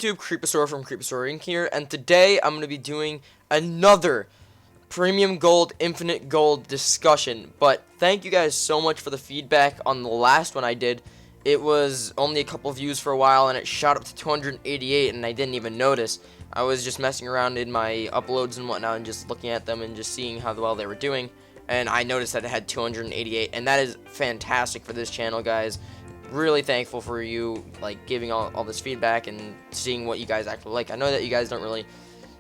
YouTube? Creeposaur from Creeposaur Inc. here, and today I'm going to be doing another Premium Gold, Infinite Gold discussion. But thank you guys so much for the feedback on the last one I did. It was only a couple views for a while, and it shot up to 288, and I didn't even notice. I was just messing around in my uploads and whatnot, and just looking at them and just seeing how well they were doing. And I noticed that it had 288, and that is fantastic for this channel, guys. Really thankful for you like giving all this feedback and seeing what you guys actually like. I know that you guys don't really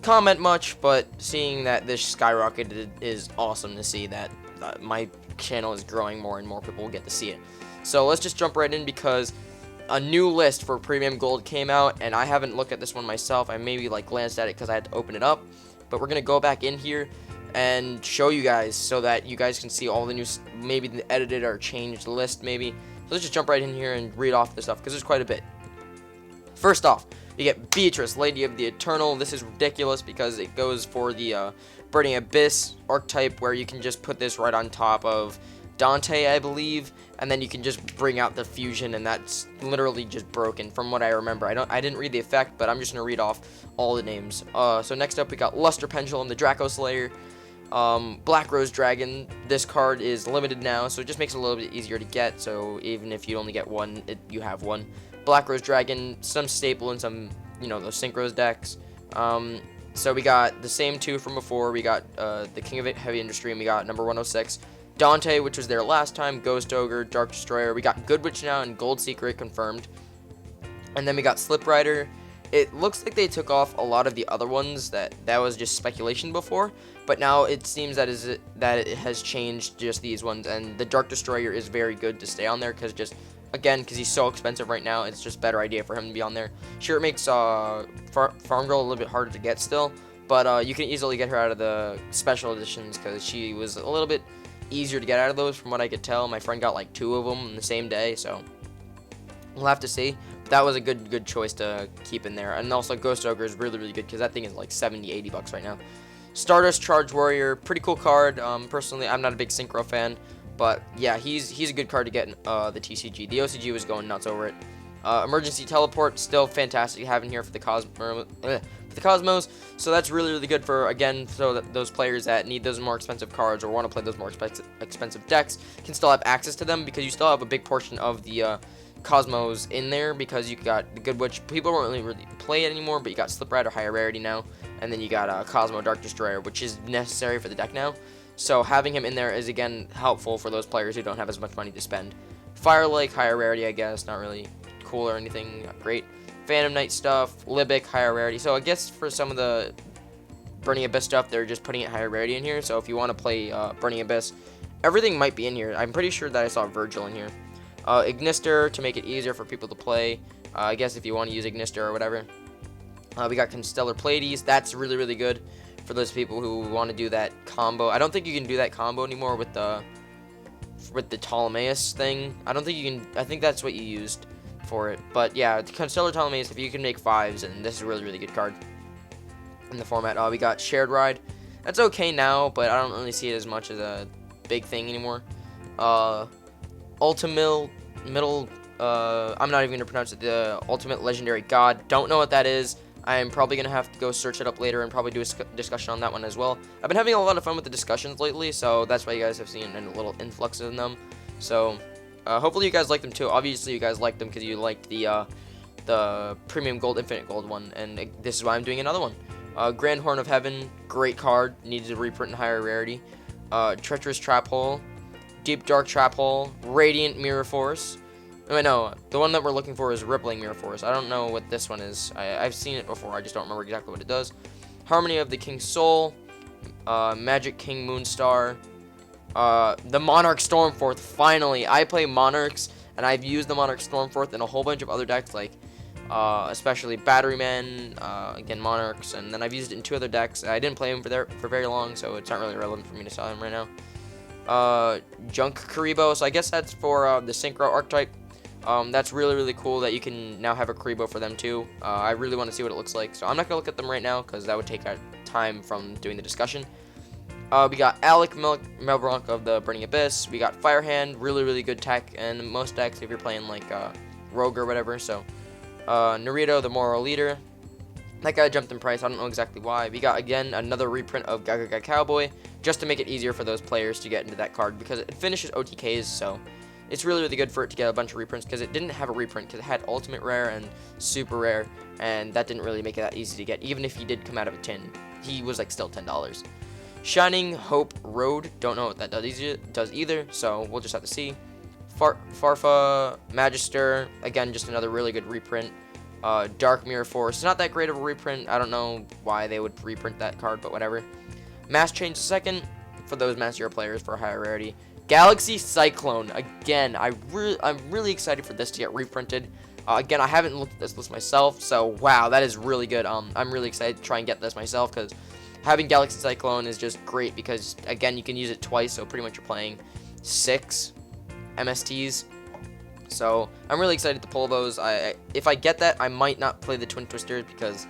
comment much, but seeing that this skyrocketed is awesome to see that my channel is growing more and more people will get to see it. So let's just jump right in because a new list for Premium Gold came out, and I haven't looked at this one myself. I maybe like glanced at it because I had to open it up, but we're gonna go back in here and show you guys so that you guys can see all the new, maybe the edited or changed list maybe. So let's just jump right in here and read off the stuff because there's quite a bit. First off, you get Beatrice, Lady of the Eternal. This is ridiculous because it goes for the Burning Abyss archetype, where you can just put this right on top of Dante, I believe, and then you can just bring out the fusion, and that's literally just broken from what I remember. I didn't read the effect, but I'm just gonna read off all the names. So next up we got Luster Pendulum, the Draco Slayer. Black Rose Dragon. This card is limited now, so it just makes it a little bit easier to get. So even if you only get one, you have one. Black Rose Dragon, some staple in some, those Synchros decks. So we got the same two from before. We got the King of Heavy Industry, and we got number 106. Dante, which was there last time. Ghost Ogre, Dark Destroyer. We got Good Witch now and Gold Secret confirmed. And then we got Slip Rider. It looks like they took off a lot of the other ones that was just speculation before, but now it seems that it has changed just these ones, and the Dark Destroyer is very good to stay on there because because he's so expensive right now, it's just a better idea for him to be on there. Sure, it makes Farm Girl a little bit harder to get still, but you can easily get her out of the special editions because she was a little bit easier to get out of those from what I could tell. My friend got like 2 of them in the same day, so we'll have to see. That was a good choice to keep in there. And also Ghost Ogre is really good because that thing is like 70-80 bucks right now. Stardust Charge Warrior, pretty cool card. Personally, I'm not a big Synchro fan, but yeah, he's a good card to get in the TCG. The OCG was going nuts over it. Emergency Teleport, still fantastic having here for the Cosmos. So that's really good for, again, so that those players that need those more expensive cards or want to play those more expensive decks can still have access to them, because you still have a big portion of the Cosmos in there, because you got the Good Witch. People don't really play it anymore, but you got Slip Rider, higher rarity now, and then you got Cosmo Dark Destroyer, which is necessary for the deck now. So having him in there is again helpful for those players who don't have as much money to spend. Fire Lake, higher rarity, I guess, not really cool or anything, not great. Phantom Knight stuff, Libic, higher rarity. So I guess for some of the Burning Abyss stuff, they're just putting it higher rarity in here. So if you want to play Burning Abyss, everything might be in here. I'm pretty sure that I saw Virgil in here. Ignister to make it easier for people to play. I guess if you want to use Ignister or whatever. We got Constellar Pleiades. That's really good for those people who want to do that combo. I don't think you can do that combo anymore with the Ptolemaeus thing. I don't think you can. I think that's what you used for it. But yeah, Constellar Ptolemaeus, if you can make 5s, and this is a really good card in the format. We got Shared Ride. That's okay now, but I don't really see it as much as a big thing anymore. Ultimate Middle, I'm not even gonna pronounce it. The Ultimate Legendary God. Don't know what that is. I am probably gonna have to go search it up later and probably do a discussion on that one as well. I've been having a lot of fun with the discussions lately, so that's why you guys have seen a little influx in them. So hopefully you guys like them too. Obviously you guys liked them because you liked the Premium Gold, Infinite Gold one, and this is why I'm doing another one. Grand Horn of Heaven, great card, needed a reprint in higher rarity. Treacherous Trap Hole, Deep Dark Trap Hole, Radiant Mirror Force. No, the one that we're looking for is Rippling Mirror Force. I don't know what this one is. I've seen it before, I just don't remember exactly what it does. Harmony of the King's Soul, Magic King Moonstar, the Monarch Stormforth. Finally, I play Monarchs, and I've used the Monarch Stormforth in a whole bunch of other decks, like especially Batteryman, again Monarchs, and then I've used it in 2 other decks. I didn't play him for very long, so it's not really relevant for me to sell him right now. Junk Karibo, so I guess that's for the Synchro archetype. That's really cool that you can now have a Karibo for them too. I really want to see what it looks like, so I'm not gonna look at them right now because that would take time from doing the discussion. We got Alec Melbronk of the Burning Abyss. We got Firehand, really good tech, and most decks if you're playing like Rogue or whatever. So Naruto, the Moral Leader. That guy jumped in price. I don't know exactly why. We got, again, another reprint of Gaga Cowboy, just to make it easier for those players to get into that card, because it finishes OTKs, so it's really, really good for it to get a bunch of reprints, because it didn't have a reprint, because it had Ultimate Rare and Super Rare, and that didn't really make it that easy to get, even if he did come out of a tin. He was, like, still $10. Shining Hope Road, don't know what that does either, so we'll just have to see. Farfa Magister, again, just another really good reprint. Dark Mirror Force, not that great of a reprint. I don't know why they would reprint that card, but whatever. Mass Change second for those Mass Hero players for a higher rarity. Galaxy Cyclone, again, I'm really excited for this to get reprinted. Again, I haven't looked at this list myself, so wow, that is really good. I'm really excited to try and get this myself, because having Galaxy Cyclone is just great, because again, you can use it twice, so pretty much you're playing 6 MSTs. So I'm really excited to pull those. If I get that, I might not play the Twin Twisters, because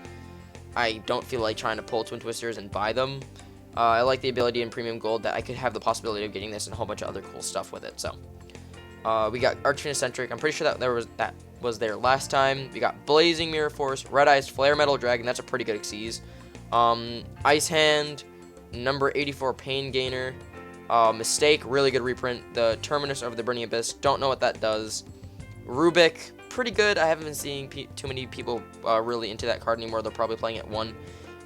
I don't feel like trying to pull Twin Twisters and buy them. I like the ability in Premium Gold that I could have the possibility of getting this and a whole bunch of other cool stuff with it. So we got Archfiend-Eccentric. I'm pretty sure that was there last time. We got Blazing Mirror Force, Red Eyes Flare Metal Dragon. That's a pretty good Xyz. Ice Hand, number 84 Pain Gainer. Mistake, really good reprint. The Terminus of the Burning Abyss, don't know what that does. Rubik, pretty good. I haven't been seeing too many people really into that card anymore. They're probably playing at 1,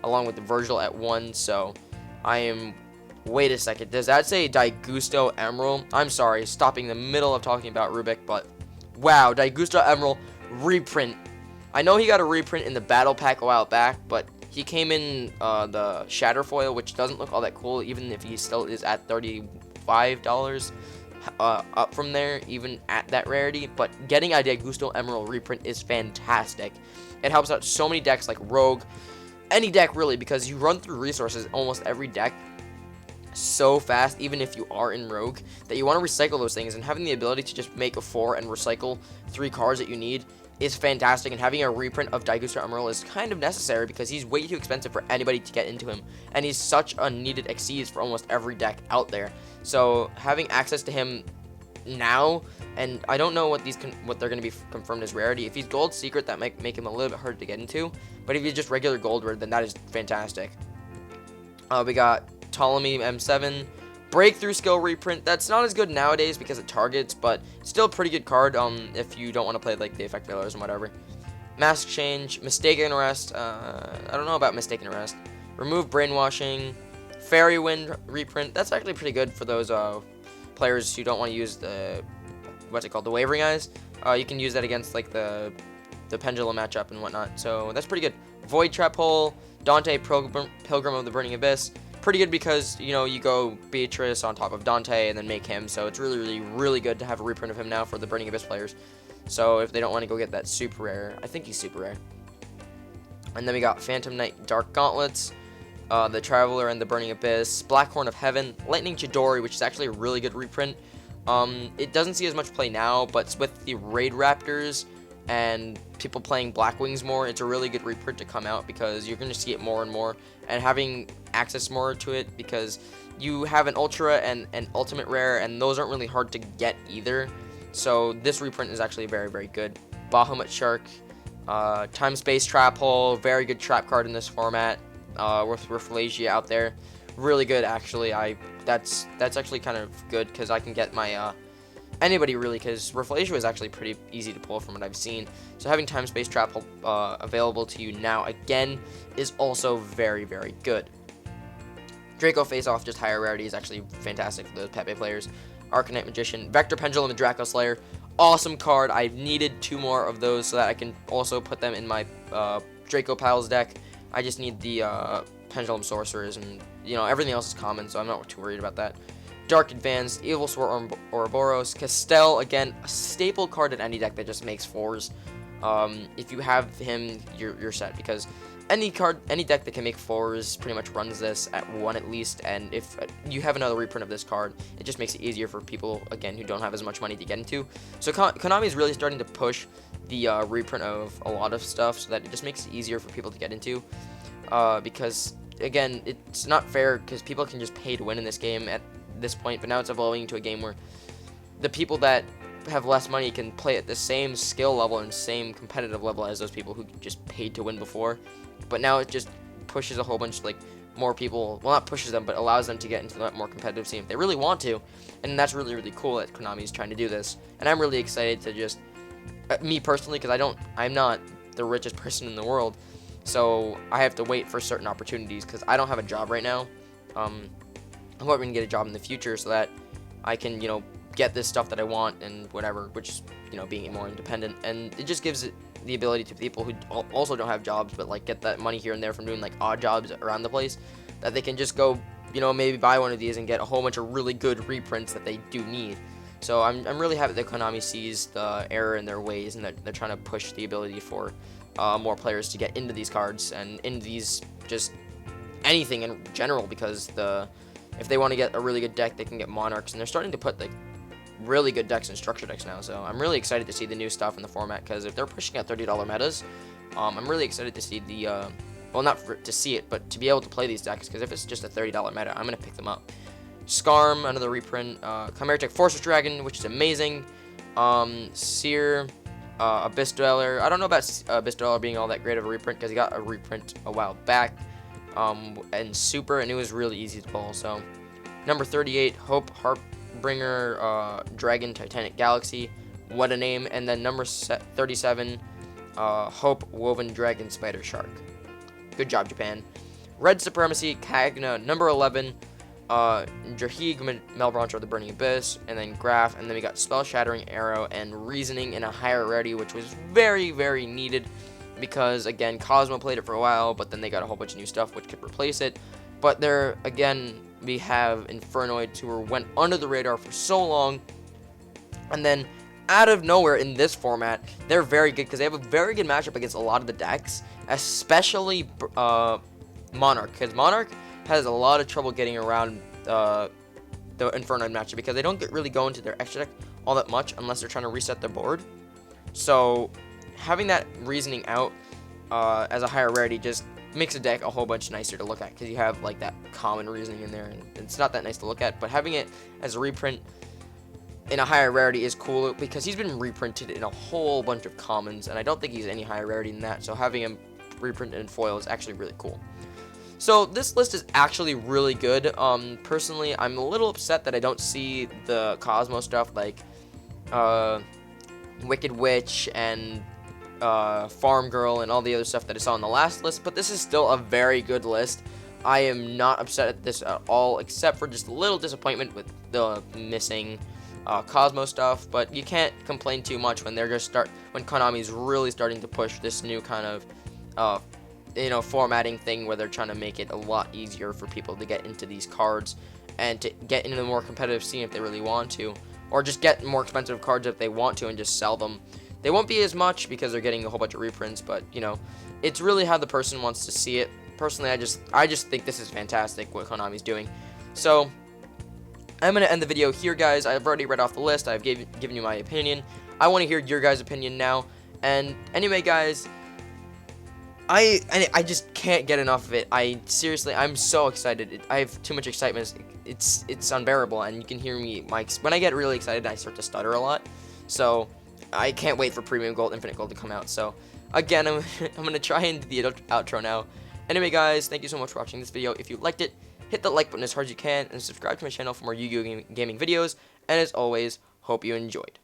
along with the Virgil at 1, so I am... Wait a second, does that say Daigusto Emerald? I'm sorry, stopping in the middle of talking about Rubik, but wow, Daigusto Emerald reprint. I know he got a reprint in the Battle Pack a while back, but he came in the Shatter Foil, which doesn't look all that cool, even if he still is at $35 up from there, even at that rarity. But getting a Daigusto Emerald reprint is fantastic. It helps out so many decks like Rogue, any deck really, because you run through resources almost every deck so fast, even if you are in Rogue, that you want to recycle those things, and having the ability to just make a 4 and recycle 3 cards that you need is fantastic. And having a reprint of Daigusto Emerald is kind of necessary, because he's way too expensive for anybody to get into him, and he's such a needed Xyz for almost every deck out there. So having access to him now, and I don't know what they're going to be confirmed as rarity. If he's Gold Secret, that might make him a little bit harder to get into, but if he's just regular Gold Rare, then that is fantastic. We got Ptolemy M7, Breakthrough Skill reprint. That's not as good nowadays because it targets, but still a pretty good card if you don't want to play like the Effect Veilers and whatever. Mask Change, Mistaken Arrest. I don't know about Mistaken Arrest. Remove Brainwashing, Fairy Wind reprint. That's actually pretty good for those players who don't want to use the the Wavering Eyes. You can use that against like the Pendulum matchup and whatnot. So that's pretty good. Void Trap Hole, Dante Pilgrim of the Burning Abyss. Pretty good because, you know, you go Beatrice on top of Dante and then make him, so it's really good to have a reprint of him now for the Burning Abyss players. So if they don't want to go get that super rare, I think he's super rare. And then we got Phantom Knight Dark Gauntlets, the Traveler and the Burning Abyss, Black Horn of Heaven, Lightning Chidori, which is actually a really good reprint. It doesn't see as much play now, but with the Raid Raptors and people playing Black Wings more, it's a really good reprint to come out, because you're going to see it more and more, and having access more to it, because you have an Ultra and an Ultimate Rare, and those aren't really hard to get either. So this reprint is actually very good. Bahamut Shark, Time Space Trap Hole, very good trap card in this format, with Rafflesia out there. Really good, actually. That's actually kind of good, because I can get my anybody really, because Rafflesia is actually pretty easy to pull from what I've seen. So having Time Space Trap Hole available to you now again is also very good. Draco Face Off, just higher rarity, is actually fantastic for those Pepe players. Arcanite Magician, Vector Pendulum, and Draco Slayer, awesome card. I needed 2 more of those so that I can also put them in my Draco Pals deck. I just need the Pendulum Sorcerers, and you know, everything else is common, so I'm not too worried about that. Dark Advanced, Evil Sword Ouroboros, Castell, again, a staple card in any deck that just makes 4s. If you have him, you're set, because any deck that can make 4s pretty much runs this at 1 at least, and if you have another reprint of this card, it just makes it easier for people, again, who don't have as much money to get into. So Konami is really starting to push the reprint of a lot of stuff, so that it just makes it easier for people to get into, because, again, it's not fair, because people can just pay to win in this game at this point, but now it's evolving into a game where the people that have less money can play at the same skill level and same competitive level as those people who just paid to win before, but now it just pushes a whole bunch like more people, well, not pushes them, but allows them to get into that more competitive scene if they really want to. And that's really, really cool that Konami is trying to do this. And I'm really excited to just, me personally, because I'm not the richest person in the world, so I have to wait for certain opportunities because I don't have a job right now. I'm hoping to get a job in the future so that I can, get this stuff that I want and whatever, which is, being more independent. And it just gives it the ability to people who also don't have jobs, but like get that money here and there from doing like odd jobs around the place, that they can just go, maybe buy one of these and get a whole bunch of really good reprints that they do need. So I'm really happy that Konami sees the error in their ways and that they're trying to push the ability for more players to get into these cards and into these, just anything in general, because if they want to get a really good deck, they can get Monarchs, and they're starting to put like really good decks and structure decks now. So I'm really excited to see the new stuff in the format, because if they're pushing out $30 metas, I'm really excited to see the well, not to see it, but to be able to play these decks, because if it's just a $30 meta, I'm gonna pick them up. Skarm, another reprint. Chimera Tech Fortress Dragon, which is amazing. Seer, Abyss Dweller. I don't know about Abyss Dweller being all that great of a reprint, because he got a reprint a while back, and Super, and it was really easy to pull. So number 38, Hope Heartbringer Dragon Titanic Galaxy. What a name. And then number 37, Hope Woven Dragon Spider Shark. Good job, Japan. Red Supremacy Kagna, number 11. Jahig Melbrancher, the Burning Abyss, and then Graph, and then we got Spell Shattering Arrow and Reasoning in a higher rarity, which was very, very needed, because again, Cosmo played it for a while, but then they got a whole bunch of new stuff which could replace it. But there again, we have Infernoids, who went under the radar for so long, and then out of nowhere in this format, they're very good, because they have a very good matchup against a lot of the decks, especially Monarch, because Monarch has a lot of trouble getting around the Infernoid matchup, because they don't really go into their extra deck all that much unless they're trying to reset their board. So having that Reasoning out as a higher rarity just makes a deck a whole bunch nicer to look at, because you have like that common Reasoning in there, and it's not that nice to look at. But having it as a reprint in a higher rarity is cool, because he's been reprinted in a whole bunch of commons, and I don't think he's any higher rarity than that. So having him reprinted in foil is actually really cool. So this list is actually really good. Personally, I'm a little upset that I don't see the Cosmo stuff like Wicked Witch and Farm Girl and all the other stuff that I saw on the last list, but this is still a very good list. I am not upset at this at all, except for just a little disappointment with the missing Cosmo stuff, but you can't complain too much when when Konami's really starting to push this new kind of formatting thing, where they're trying to make it a lot easier for people to get into these cards and to get into the more competitive scene if they really want to, or just get more expensive cards if they want to and just sell them. They won't be as much because they're getting a whole bunch of reprints, but it's really how the person wants to see it. Personally, I just think this is fantastic what Konami's doing. So I'm going to end the video here, guys. I've already read off the list. I've given you my opinion. I want to hear your guys' opinion now. And anyway, guys, I just can't get enough of it. I'm so excited. I have too much excitement. It's unbearable, and you can hear me. When I get really excited, I start to stutter a lot. So I can't wait for Premium Gold, Infinite Gold to come out. So again, I'm gonna try and do the outro now. Anyway, guys, thank you so much for watching this video. If you liked it, hit the like button as hard as you can, and subscribe to my channel for more Yu-Gi-Oh! Gaming videos. And as always, hope you enjoyed.